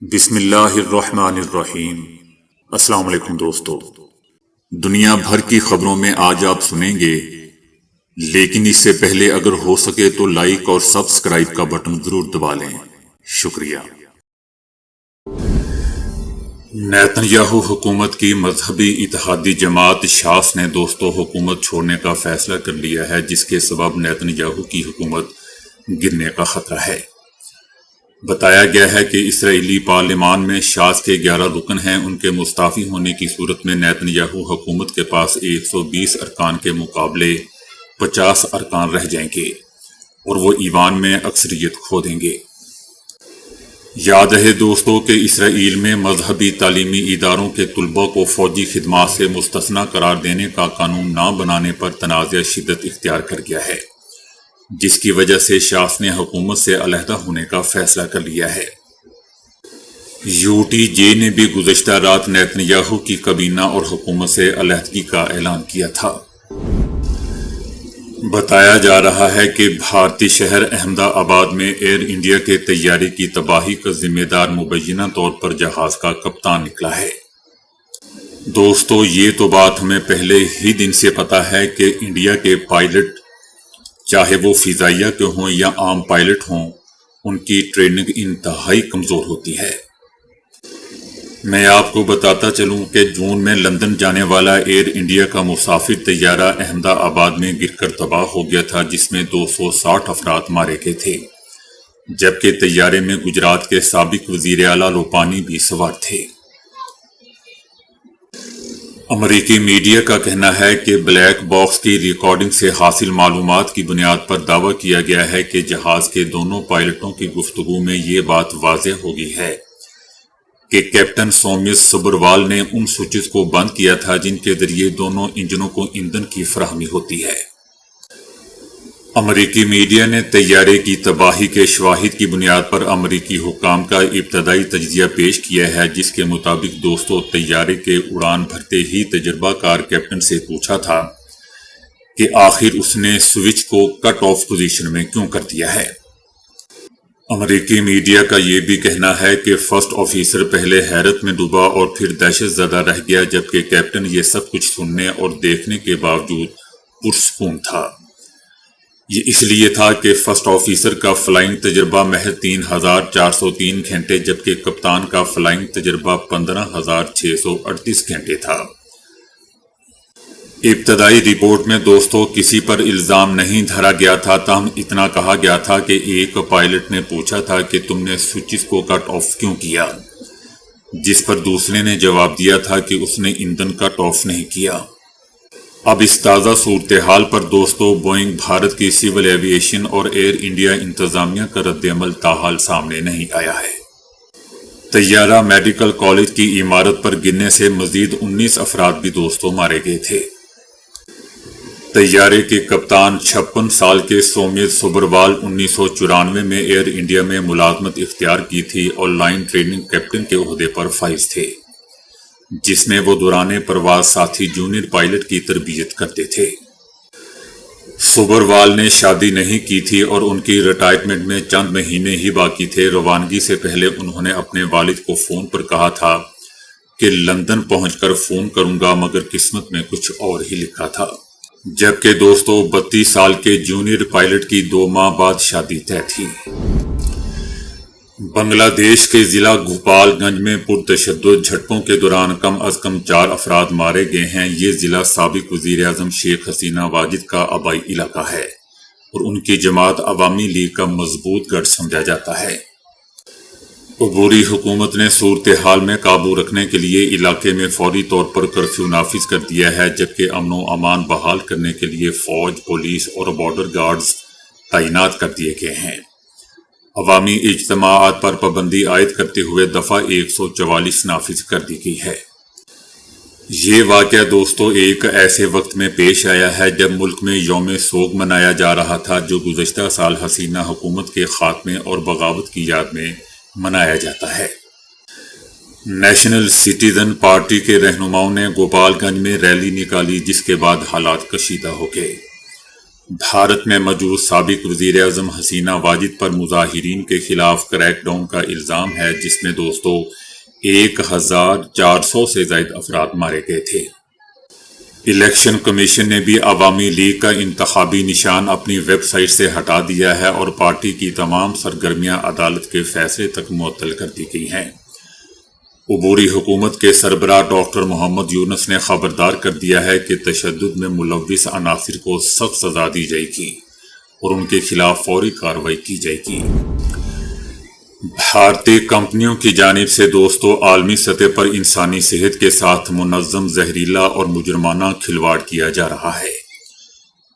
بسم اللہ الرحمن الرحیم۔ السلام علیکم دوستو، دنیا بھر کی خبروں میں آج آپ سنیں گے، لیکن اس سے پہلے اگر ہو سکے تو لائک اور سبسکرائب کا بٹن ضرور دبا لیں۔ شکریہ۔ نیتن یاہو حکومت کی مذہبی اتحادی جماعت شاس نے دوستو حکومت چھوڑنے کا فیصلہ کر لیا ہے، جس کے سبب نیتن یاہو کی حکومت گرنے کا خطرہ ہے۔ بتایا گیا ہے کہ اسرائیلی پارلیمان میں شاس کے 11 رکن ہیں، ان کے مستعفی ہونے کی صورت میں نیتن یاہو حکومت کے پاس 120 ارکان کے مقابلے 50 ارکان رہ جائیں گے اور وہ ایوان میں اکثریت کھو دیں گے۔ یاد رہے دوستو کہ اسرائیل میں مذہبی تعلیمی اداروں کے طلباء کو فوجی خدمات سے مستثنی قرار دینے کا قانون نہ بنانے پر تنازع شدت اختیار کر گیا ہے، جس کی وجہ سے شاس نے حکومت سے علیحدہ ہونے کا فیصلہ کر لیا ہے۔ یو ٹی جے نے بھی گزشتہ رات نیتن یاہو کی کابینہ اور حکومت سے علیحدگی کا اعلان کیا تھا۔ بتایا جا رہا ہے کہ بھارتی شہر احمد آباد میں ایئر انڈیا کے طیارے کی تباہی کا ذمہ دار مبینہ طور پر جہاز کا کپتان نکلا ہے۔ دوستو یہ تو بات ہمیں پہلے ہی دن سے پتہ ہے کہ انڈیا کے پائلٹ، چاہے وہ فضائیہ کے ہوں یا عام پائلٹ ہوں، ان کی ٹریننگ انتہائی کمزور ہوتی ہے۔ میں آپ کو بتاتا چلوں کہ جون میں لندن جانے والا ایئر انڈیا کا مسافر طیارہ احمد آباد میں گر کر تباہ ہو گیا تھا، جس میں 260 افراد مارے گئے تھے، جبکہ طیارے میں گجرات کے سابق وزیر اعلیٰ روپانی بھی سوار تھے۔ امریکی میڈیا کا کہنا ہے کہ بلیک باکس کی ریکارڈنگ سے حاصل معلومات کی بنیاد پر دعویٰ کیا گیا ہے کہ جہاز کے دونوں پائلٹوں کی گفتگو میں یہ بات واضح ہو گئی ہے کہ کیپٹن سومیش سبروال نے ان سوئچز کو بند کیا تھا جن کے ذریعے دونوں انجنوں کو ایندھن کی فراہمی ہوتی ہے۔ امریکی میڈیا نے طیارے کی تباہی کے شواہد کی بنیاد پر امریکی حکام کا ابتدائی تجزیہ پیش کیا ہے، جس کے مطابق دوستو طیارے کے اڑان بھرتے ہی تجربہ کار کیپٹن سے پوچھا تھا کہ آخر اس نے سوئچ کو کٹ آف پوزیشن میں کیوں کر دیا ہے۔ امریکی میڈیا کا یہ بھی کہنا ہے کہ فرسٹ آفیسر پہلے حیرت میں ڈوبا اور پھر دہشت زدہ رہ گیا، جبکہ کیپٹن یہ سب کچھ سننے اور دیکھنے کے باوجود پرسکون تھا۔ یہ اس لیے تھا کہ فرسٹ آفیسر کا فلائنگ تجربہ محض 3403 گھنٹے جبکہ کپتان کا فلائنگ تجربہ 15638 گھنٹے تھا۔ ابتدائی رپورٹ میں دوستو کسی پر الزام نہیں دھرا گیا تھا، تاہم اتنا کہا گیا تھا کہ ایک پائلٹ نے پوچھا تھا کہ تم نے سوئچز کو کٹ آف کیوں کیا، جس پر دوسرے نے جواب دیا تھا کہ اس نے ایندھن کٹ آف نہیں کیا۔ اب اس تازہ صورتحال پر دوستو بوئنگ بھارت کی سول ایویشن اور ایئر انڈیا انتظامیہ کا رد عمل تاحال سامنے نہیں آیا ہے۔ طیارہ میڈیکل کالج کی عمارت پر گرنے سے مزید 19 افراد بھی دوستو مارے گئے تھے۔ طیارے کے کپتان 56 سال کے سومیش سبروال 1994 میں ایئر انڈیا میں ملازمت اختیار کی تھی اور لائن ٹریننگ کیپٹن کے عہدے پر فائز تھے، جس میں وہ دوران پرواز ساتھی جونیئر پائلٹ کی تربیت کرتے تھے۔ سبروال نے شادی نہیں کی تھی اور ان کی ریٹائرمنٹ میں چند مہینے ہی باقی تھے۔ روانگی سے پہلے انہوں نے اپنے والد کو فون پر کہا تھا کہ لندن پہنچ کر فون کروں گا، مگر قسمت میں کچھ اور ہی لکھا تھا۔ جبکہ دوستو 32 سال کے جونیئر پائلٹ کی 2 ماہ بعد شادی طے تھی۔ بنگلہ دیش کے ضلع گوپال گنج میں پرتشدد جھڑپوں کے دوران کم از کم 4 افراد مارے گئے ہیں۔ یہ ضلع سابق وزیر اعظم شیخ حسینہ واجد کا آبائی علاقہ ہے اور ان کی جماعت عوامی لیگ کا مضبوط گڑھ سمجھا جاتا ہے۔ عبوری حکومت نے صورتحال میں قابو رکھنے کے لیے علاقے میں فوری طور پر کرفیو نافذ کر دیا ہے، جبکہ امن و امان بحال کرنے کے لیے فوج، پولیس اور بارڈر گارڈز تعینات کر دیے گئے ہیں۔ عوامی اجتماعات پر پابندی عائد کرتے ہوئے دفعہ 144 نافذ کر دی گئی ہے۔ یہ واقعہ دوستو ایک ایسے وقت میں پیش آیا ہے جب ملک میں یوم سوگ منایا جا رہا تھا، جو گزشتہ سال حسینہ حکومت کے خاتمے اور بغاوت کی یاد میں منایا جاتا ہے۔ نیشنل سٹیزن پارٹی کے رہنماؤں نے گوپال گنج میں ریلی نکالی، جس کے بعد حالات کشیدہ ہو گئے۔ بھارت میں موجود سابق وزیر اعظم حسینہ واجد پر مظاہرین کے خلاف کریک ڈاؤن کا الزام ہے، جس میں 1400 سے زائد افراد مارے گئے تھے۔ الیکشن کمیشن نے بھی عوامی لیگ کا انتخابی نشان اپنی ویب سائٹ سے ہٹا دیا ہے اور پارٹی کی تمام سرگرمیاں عدالت کے فیصلے تک معطل کر دی گئی ہیں۔ عبوری حکومت کے سربراہ ڈاکٹر محمد یونس نے خبردار کر دیا ہے کہ تشدد میں ملوث عناصر کو سخت سزا دی جائے گی اور ان کے خلاف فوری کارروائی کی جائے گی۔ بھارتی کمپنیوں کی جانب سے عالمی سطح پر انسانی صحت کے ساتھ منظم زہریلا اور مجرمانہ کھلواڑ کیا جا رہا ہے۔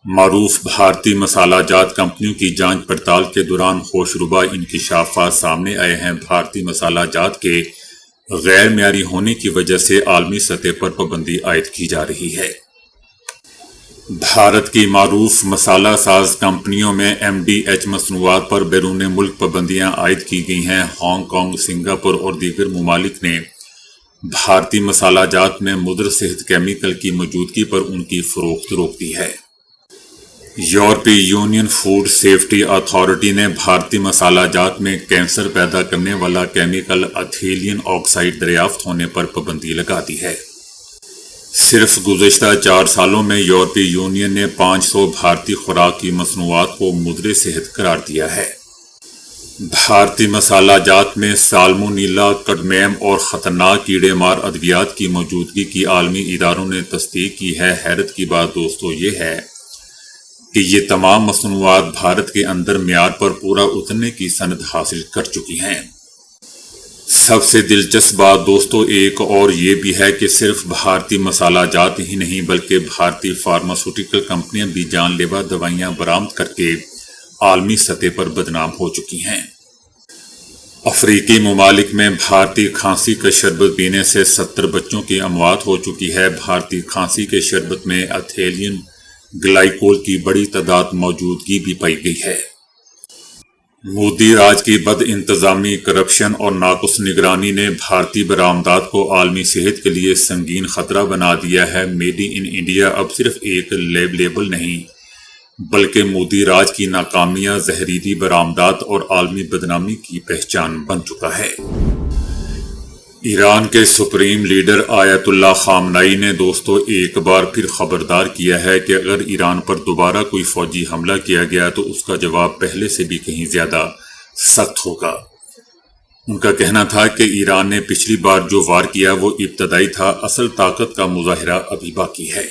معروف بھارتی مسالہ جات کمپنیوں کی جانچ پڑتال کے دوران ہوشربا انکشافات سامنے آئے ہیں۔ بھارتی مسالہ جات کے غیر معیاری ہونے کی وجہ سے عالمی سطح پر پابندی عائد کی جا رہی ہے۔ بھارت کی معروف مسالہ ساز کمپنیوں میں MDH مصنوعات پر بیرون ملک پابندیاں عائد کی گئی ہیں۔ ہانگ کانگ، سنگاپور اور دیگر ممالک نے بھارتی مسالہ جات میں مضر صحت کیمیکل کی موجودگی پر ان کی فروخت روک دی ہے۔ یورپی یونین فوڈ سیفٹی اتھارٹی نے بھارتی مسالہ جات میں کینسر پیدا کرنے والا کیمیکل ایتھیلین آکسائڈ دریافت ہونے پر پابندی لگا دی ہے۔ صرف گزشتہ 4 سالوں میں یورپی یونین نے 500 بھارتی خوراک کی مصنوعات کو مضر صحت قرار دیا ہے۔ بھارتی مسالہ جات میں سالمونیلا، کڈمیم اور خطرناک کیڑے مار ادویات کی موجودگی کی عالمی اداروں نے تصدیق کی ہے۔ حیرت کی بات یہ ہے کہ یہ تمام مصنوعات بھارت کے اندر معیار پر پورا اترنے کی سند حاصل کر چکی ہیں۔ سب سے دلچسپ بات ایک اور یہ بھی ہے کہ صرف بھارتی مسالہ جات ہی نہیں بلکہ بھارتی فارماسیوٹیکل کمپنیاں بھی جان لیوا دوائیاں برآمد کر کے عالمی سطح پر بدنام ہو چکی ہیں۔ افریقی ممالک میں بھارتی کھانسی کا شربت پینے سے 70 بچوں کی اموات ہو چکی ہے۔ بھارتی کھانسی کے شربت میں ایتھیلین گلائکول کی بڑی تعداد موجودگی بھی پائی گئی ہے۔ مودی راج کی بد انتظامی، کرپشن اور ناقص نگرانی نے بھارتی برآمدات کو عالمی صحت کے لیے سنگین خطرہ بنا دیا ہے۔ میڈ ان انڈیا اب صرف ایک لیبل نہیں بلکہ مودی راج کی ناکامیاں، زہریلی برآمدات اور عالمی بدنامی کی پہچان بن چکا ہے۔ ایران کے سپریم لیڈر آیت اللہ خامنائی نے ایک بار پھر خبردار کیا ہے کہ اگر ایران پر دوبارہ کوئی فوجی حملہ کیا گیا تو اس کا جواب پہلے سے بھی کہیں زیادہ سخت ہوگا۔ ان کا کہنا تھا کہ ایران نے پچھلی بار جو وار کیا وہ ابتدائی تھا، اصل طاقت کا مظاہرہ ابھی باقی ہے۔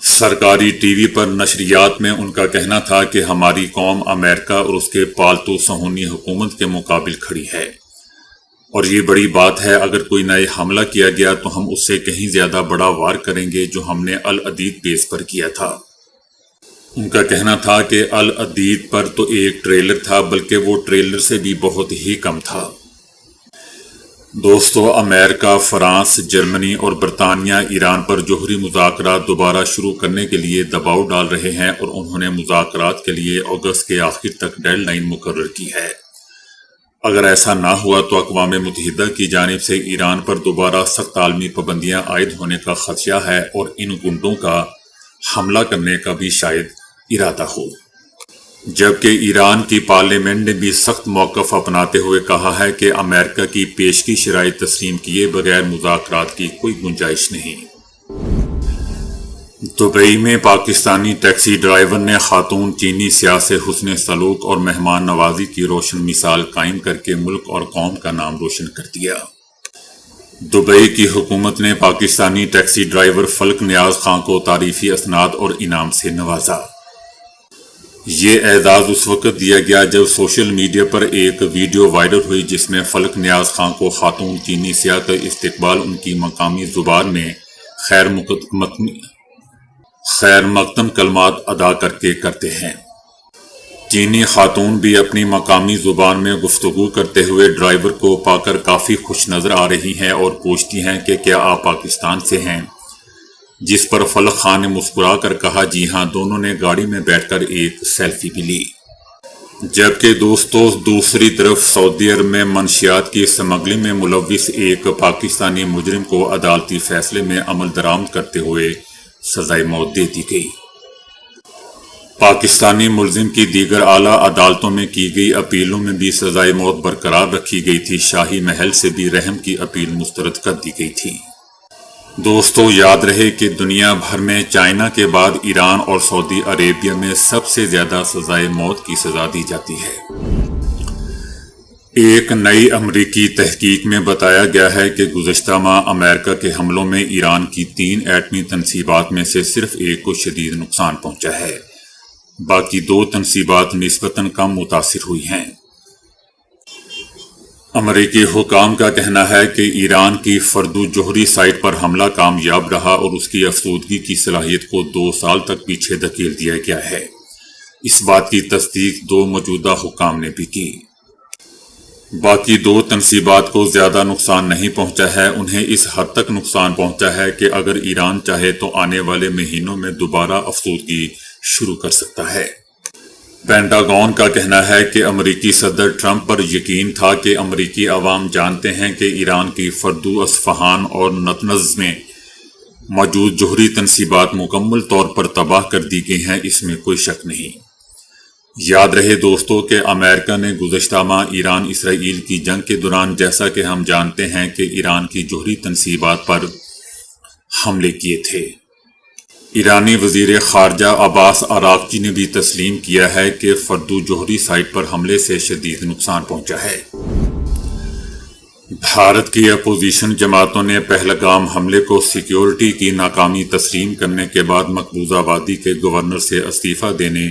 سرکاری ٹی وی پر نشریات میں ان کا کہنا تھا کہ ہماری قوم امریکہ اور اس کے پالتو صہیونی حکومت کے مقابل کھڑی ہے، اور یہ بڑی بات ہے۔ اگر کوئی نئے حملہ کیا گیا تو ہم اس سے کہیں زیادہ بڑا وار کریں گے جو ہم نے العدید بیس پر کیا تھا۔ ان کا کہنا تھا کہ العدید پر تو ایک ٹریلر تھا، بلکہ وہ ٹریلر سے بھی بہت ہی کم تھا۔ امریکہ، فرانس، جرمنی اور برطانیہ ایران پر جوہری مذاکرات دوبارہ شروع کرنے کے لیے دباؤ ڈال رہے ہیں اور انہوں نے مذاکرات کے لیے اگست کے آخر تک ڈیڈ لائن مقرر کی ہے۔ اگر ایسا نہ ہوا تو اقوام متحدہ کی جانب سے ایران پر دوبارہ سخت عالمی پابندیاں عائد ہونے کا خدشہ ہے اور ان گنڈوں کا حملہ کرنے کا بھی شاید ارادہ ہو۔ جبکہ ایران کی پارلیمنٹ نے بھی سخت موقف اپناتے ہوئے کہا ہے کہ امریکہ کی پیشگی شرائط تسلیم کیے بغیر مذاکرات کی کوئی گنجائش نہیں۔ دبئی میں پاکستانی ٹیکسی ڈرائیور نے خاتون چینی سیاح سے حسن سلوک اور مہمان نوازی کی روشن مثال قائم کر کے ملک اور قوم کا نام روشن کر دیا۔ دبئی کی حکومت نے پاکستانی ٹیکسی ڈرائیور فلک نیاز خان کو تعریفی اسناد اور انعام سے نوازا۔ یہ اعزاز اس وقت دیا گیا جب سوشل میڈیا پر ایک ویڈیو وائرل ہوئی جس میں فلک نیاز خان کو خاتون چینی سیاح کا استقبال ان کی مقامی زبان میں خیر مقدم کلمات ادا کر کے کرتے ہیں۔ چینی خاتون بھی اپنی مقامی زبان میں گفتگو کرتے ہوئے ڈرائیور کو پا کر کافی خوش نظر آ رہی ہیں اور پوچھتی ہیں کہ کیا آپ پاکستان سے ہیں، جس پر فلک خان نے مسکرا کر کہا جی ہاں۔ دونوں نے گاڑی میں بیٹھ کر ایک سیلفی بھی لی۔ جبکہ دوسری طرف سعودی عرب میں منشیات کی اسمگلنگ میں ملوث ایک پاکستانی مجرم کو عدالتی فیصلے میں عمل درآمد کرتے ہوئے سزائے موت دے دی گئی۔ پاکستانی ملزم کی دیگر اعلیٰ عدالتوں میں کی گئی اپیلوں میں بھی سزائے موت برقرار رکھی گئی تھی۔ شاہی محل سے بھی رحم کی اپیل مسترد کر دی گئی تھی۔ دوستو یاد رہے کہ دنیا بھر میں چائنا کے بعد ایران اور سعودی عربیہ میں سب سے زیادہ سزائے موت کی سزا دی جاتی ہے۔ ایک نئی امریکی تحقیق میں بتایا گیا ہے کہ گزشتہ ماہ امریکہ کے حملوں میں ایران کی 3 ایٹمی تنصیبات میں سے صرف ایک کو شدید نقصان پہنچا ہے، باقی 2 تنصیبات نسبتاً کم متاثر ہوئی ہیں۔ امریکی حکام کا کہنا ہے کہ ایران کی فردو جوہری سائٹ پر حملہ کامیاب رہا اور اس کی افسودگی کی صلاحیت کو 2 سال تک پیچھے دھکیل دیا گیا ہے۔ اس بات کی تصدیق 2 موجودہ حکام نے بھی کی۔ باقی 2 تنصیبات کو زیادہ نقصان نہیں پہنچا ہے۔ انہیں اس حد تک نقصان پہنچا ہے کہ اگر ایران چاہے تو آنے والے مہینوں میں دوبارہ افسودگی شروع کر سکتا ہے۔ پینٹاگون کا کہنا ہے کہ امریکی صدر ٹرمپ پر یقین تھا کہ امریکی عوام جانتے ہیں کہ ایران کی فردو، اصفہان اور نتنز میں موجود جوہری تنصیبات مکمل طور پر تباہ کر دی گئی ہیں، اس میں کوئی شک نہیں۔ یاد رہے دوستو کہ امریکہ نے گزشتہ ماہ ایران اسرائیل کی جنگ کے دوران، جیسا کہ ہم جانتے ہیں، کہ ایران کی جوہری تنصیبات پر حملے کیے تھے۔ ایرانی وزیر خارجہ عباس عراقچی نے بھی تسلیم کیا ہے کہ فردو جوہری سائٹ پر حملے سے شدید نقصان پہنچا ہے۔ بھارت کی اپوزیشن جماعتوں نے پہلگام حملے کو سیکیورٹی کی ناکامی تسلیم کرنے کے بعد مقبوضہ وادی کے گورنر سے استعفیٰ دینے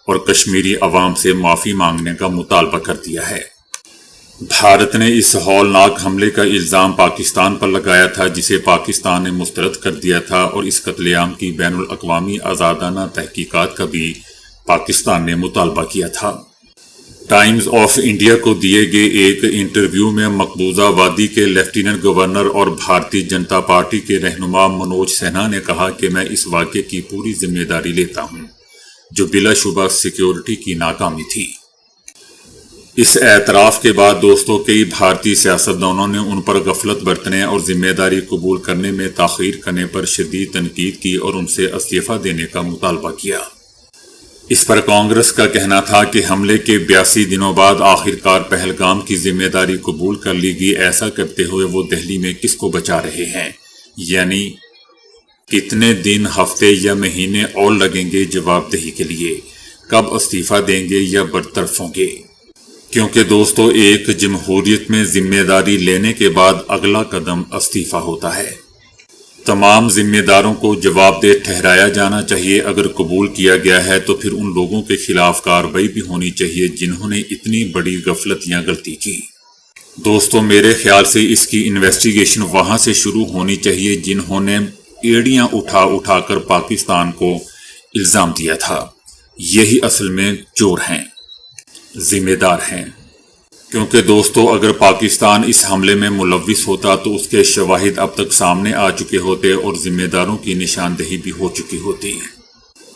اور کشمیری عوام سے معافی مانگنے کا مطالبہ کر دیا ہے۔ بھارت نے اس ہولناک حملے کا الزام پاکستان پر لگایا تھا، جسے پاکستان نے مسترد کر دیا تھا، اور اس قتل عام کی بین الاقوامی آزادانہ تحقیقات کا بھی پاکستان نے مطالبہ کیا تھا۔ ٹائمز آف انڈیا کو دیے گئے ایک انٹرویو میں مقبوضہ وادی کے لیفٹیننٹ گورنر اور بھارتی جنتا پارٹی کے رہنما منوج سنہا نے کہا کہ میں اس واقعے کی پوری ذمہ داری لیتا ہوں، جو بلا شبہ سیکیورٹی کی ناکامی تھی۔ اس اعتراف کے بعد دوستو کئی بھارتی سیاستدانوں نے ان پر غفلت برتنے اور ذمہ داری قبول کرنے میں تاخیر کرنے پر شدید تنقید کی اور ان سے استعفیٰ دینے کا مطالبہ کیا۔ اس پر کانگریس کا کہنا تھا کہ حملے کے 82 دنوں بعد آخرکار پہلگام کی ذمہ داری قبول کر لی گئی۔ ایسا کرتے ہوئے وہ دہلی میں کس کو بچا رہے ہیں؟ یعنی کتنے دن، ہفتے یا مہینے اور لگیں گے جواب دہی کے لیے؟ کب استعفیٰ دیں گے یا برطرف ہوں گے؟ کیونکہ دوستو ایک جمہوریت میں ذمہ داری لینے کے بعد اگلا قدم استعفیٰ ہوتا ہے۔ تمام ذمہ داروں کو جواب دہ ٹھہرایا جانا چاہیے۔ اگر قبول کیا گیا ہے تو پھر ان لوگوں کے خلاف کارروائی بھی ہونی چاہیے جنہوں نے اتنی بڑی غفلت یا غلطی کی۔ دوستو میرے خیال سے اس کی انویسٹیگیشن وہاں سے شروع ہونی چاہیے جنہوں نے ایڑیاں اٹھا کر پاکستان کو الزام دیا تھا۔ یہی اصل میں چور ہیں، ذمہ دار ہیں۔ کیونکہ دوستو اگر پاکستان اس حملے میں ملوث ہوتا تو اس کے شواہد اب تک سامنے آ چکے ہوتے اور ذمہ داروں کی نشاندہی بھی ہو چکی ہوتی۔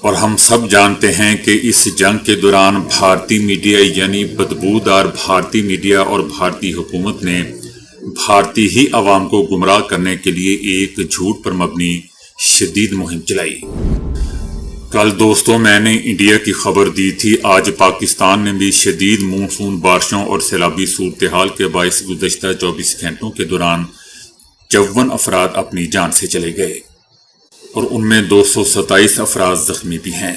اور ہم سب جانتے ہیں کہ اس جنگ کے دوران بھارتی میڈیا، یعنی بدبودار بھارتی میڈیا اور بھارتی حکومت نے بھارتی ہی عوام کو گمراہ کرنے کے لیے ایک جھوٹ پر مبنی شدید مہم چلائی۔ کل دوستو میں نے انڈیا کی خبر دی تھی، آج پاکستان میں بھی شدید مونسون بارشوں اور سیلابی صورتحال کے باعث گزشتہ 24 گھنٹوں کے دوران 54 افراد اپنی جان سے چلے گئے اور ان میں 227 افراد زخمی بھی ہیں۔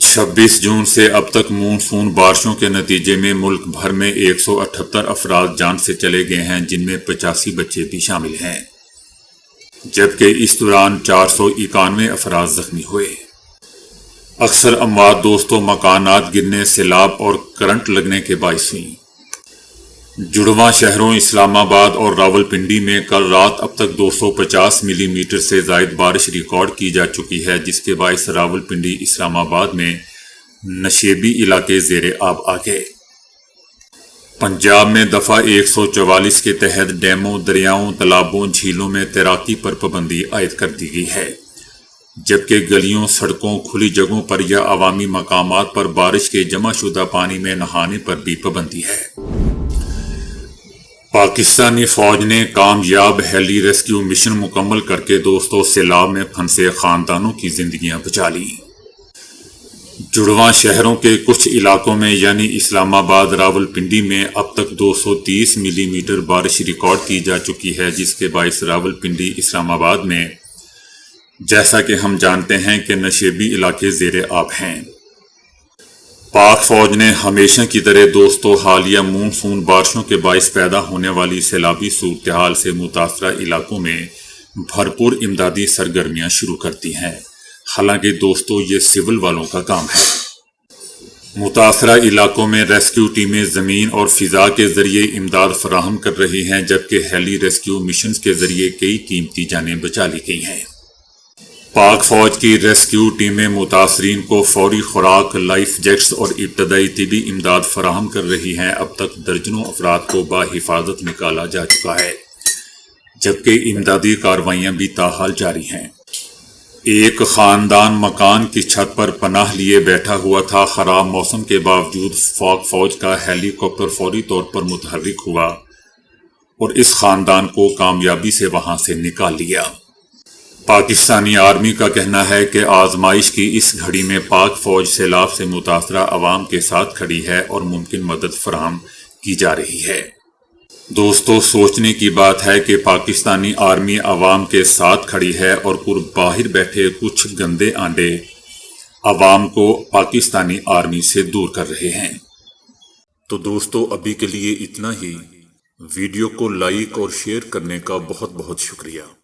26 جون سے اب تک مونسون بارشوں کے نتیجے میں ملک بھر میں 178 افراد جان سے چلے گئے ہیں، جن میں 85 بچے بھی شامل ہیں، جبکہ اس دوران 491 افراد زخمی ہوئے۔ اکثر اموات دوستوں مکانات گرنے، سیلاب اور کرنٹ لگنے کے باعث ہوئی۔ جڑواں شہروں اسلام آباد اور راولپنڈی میں کل رات اب تک 250 ملی میٹر سے زائد بارش ریکارڈ کی جا چکی ہے، جس کے باعث راولپنڈی، اسلام آباد میں نشیبی علاقے زیر آب آ گئے۔ پنجاب میں دفعہ 144 کے تحت ڈیموں، دریاؤں، تالابوں، جھیلوں میں تیراکی پر پابندی عائد کر دی گئی ہے، جبکہ گلیوں، سڑکوں، کھلی جگہوں پر یا عوامی مقامات پر بارش کے جمع شدہ پانی میں نہانے پر بھی پابندی ہے۔ پاکستانی فوج نے کامیاب ہیلی ریسکیو مشن مکمل کر کے دوستوں سیلاب میں پھنسے خاندانوں کی زندگیاں بچا لی۔ جڑواں شہروں کے کچھ علاقوں میں یعنی اسلام آباد، راولپنڈی میں اب تک 230 ملی میٹر بارش ریکارڈ کی جا چکی ہے، جس کے باعث راولپنڈی، اسلام آباد میں جیسا کہ ہم جانتے ہیں کہ نشیبی علاقے زیر آب ہیں۔ پاک فوج نے ہمیشہ کی طرح دوستو حالیہ مونسون بارشوں کے باعث پیدا ہونے والی سیلابی صورتحال سے متاثرہ علاقوں میں بھرپور امدادی سرگرمیاں شروع کر دی ہیں۔ حالانکہ دوستو یہ سول والوں کا کام ہے۔ متاثرہ علاقوں میں ریسکیو ٹیمیں زمین اور فضا کے ذریعے امداد فراہم کر رہی ہیں، جبکہ ہیلی ریسکیو مشنز کے ذریعے کئی قیمتی جانیں بچا لی گئی ہیں۔ پاک فوج کی ریسکیو ٹیمیں متاثرین کو فوری خوراک، لائف جیکٹس اور ابتدائی طبی امداد فراہم کر رہی ہیں۔ اب تک درجنوں افراد کو بحفاظت نکالا جا چکا ہے، جبکہ امدادی کارروائیاں بھی تاحال جاری ہیں۔ ایک خاندان مکان کی چھت پر پناہ لیے بیٹھا ہوا تھا۔ خراب موسم کے باوجود پاک فوج کا ہیلی کاپٹر فوری طور پر متحرک ہوا اور اس خاندان کو کامیابی سے وہاں سے نکال لیا۔ پاکستانی آرمی کا کہنا ہے کہ آزمائش کی اس گھڑی میں پاک فوج سیلاب سے متاثرہ عوام کے ساتھ کھڑی ہے اور ممکن مدد فراہم کی جا رہی ہے۔ دوستو سوچنے کی بات ہے کہ پاکستانی آرمی عوام کے ساتھ کھڑی ہے اور باہر بیٹھے کچھ گندے آنڈے عوام کو پاکستانی آرمی سے دور کر رہے ہیں۔ تو دوستو ابھی کے لیے اتنا ہی۔ ویڈیو کو لائک اور شیئر کرنے کا بہت بہت شکریہ۔